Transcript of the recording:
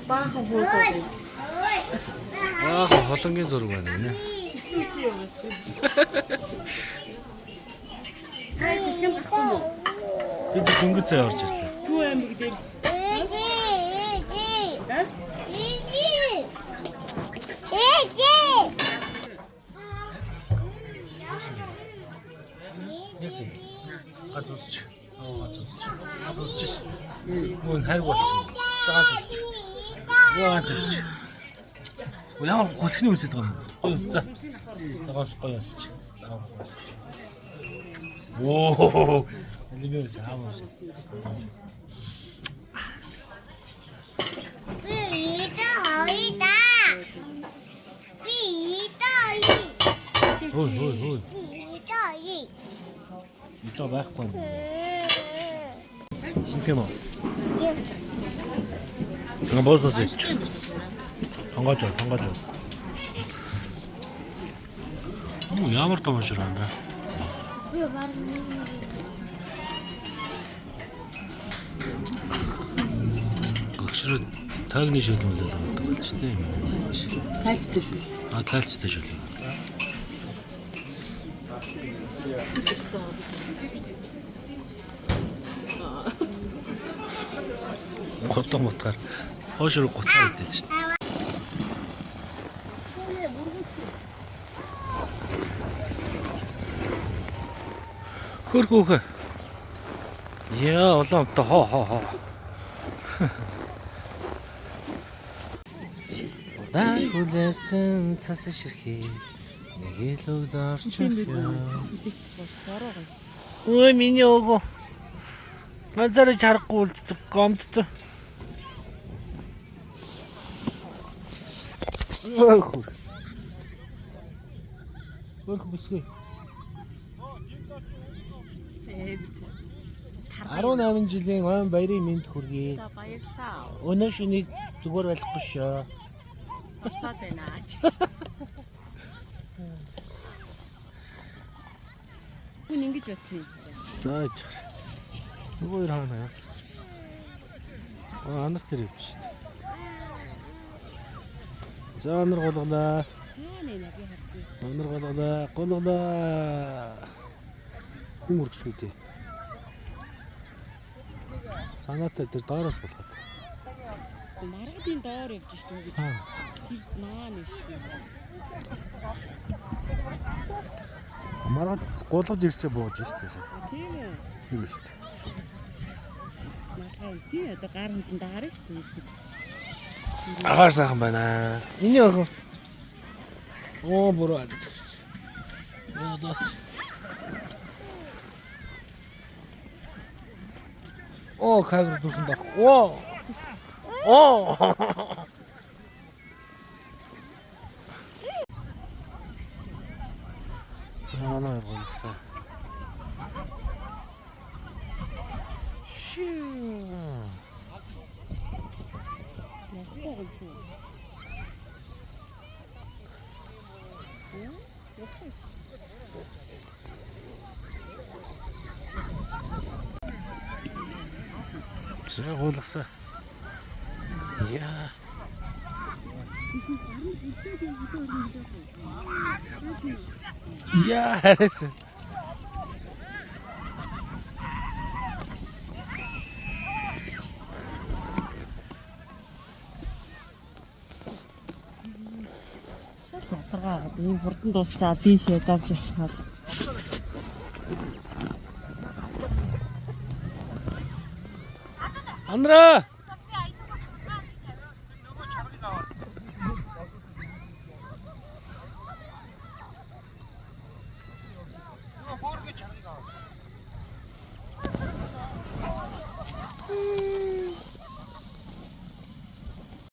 Баахан хөөгөө. Холонгийн зураг байна нэ. Би дөнгөж цай орж ирлээ. Түү аймаг дээр. Яасан. Гадуусч. Гадуусч. Мөн хайр болсон. Гадуусч. Гадуусч. Ямар гулхны үсэд байгаа юм. За. Загаас гоё болчих. Оо. Энийг юу цаавас. Ой. Ito байхгүй юм. Шинэ мөн. Боосос ич. Хангаж. Ямар томшир байна. Гөгшрөө тагны шилмэлээд байгаа юм шүү дээ. Кальцтэй шүү. Кальцтэй шил. Хотон мотгаар хоошруу гутаар идэв шүү дээ. Хөргөөх. Яа, улаантай хоо. Дай хүлээсэн цас ширхий. Нэг л өгдөрч юм. Ой, миний өгөө. Газар чарахгүй үлдсэн гомдсон. Хөрх бүсгүй. 18 жилийн он баярын мэнд хүргэе. За баярлалаа. Өнөө шөнийг зүгээр байхгүй шүү. Босоод байна аач. Хүн ингэж бодсон юм. Зааж. Нөгөө хаана. Анар тэр юм шүү дээ. За анар голглаа. Анар голглаа. Хүмүүрчүүдээ. Санаатай тэр доороос болгоод. Маргадын доор явж шүү дээ. Наа нэш. Маргад голгож ирчээ бууж шүү дээ. Тийм үү? Тийм шүү дээ. Маргад тий одоо гар хөлн даарна шүү дээ. Агаар сайхан байна. Энэ яг. Оо буруу. Яа. Оо камер дүүсэн дах. Оо. Цаана явуулсан. Загуулсан. Яа. Yes. Энэ хурдан дуусаад тийшээ давж явах. Андра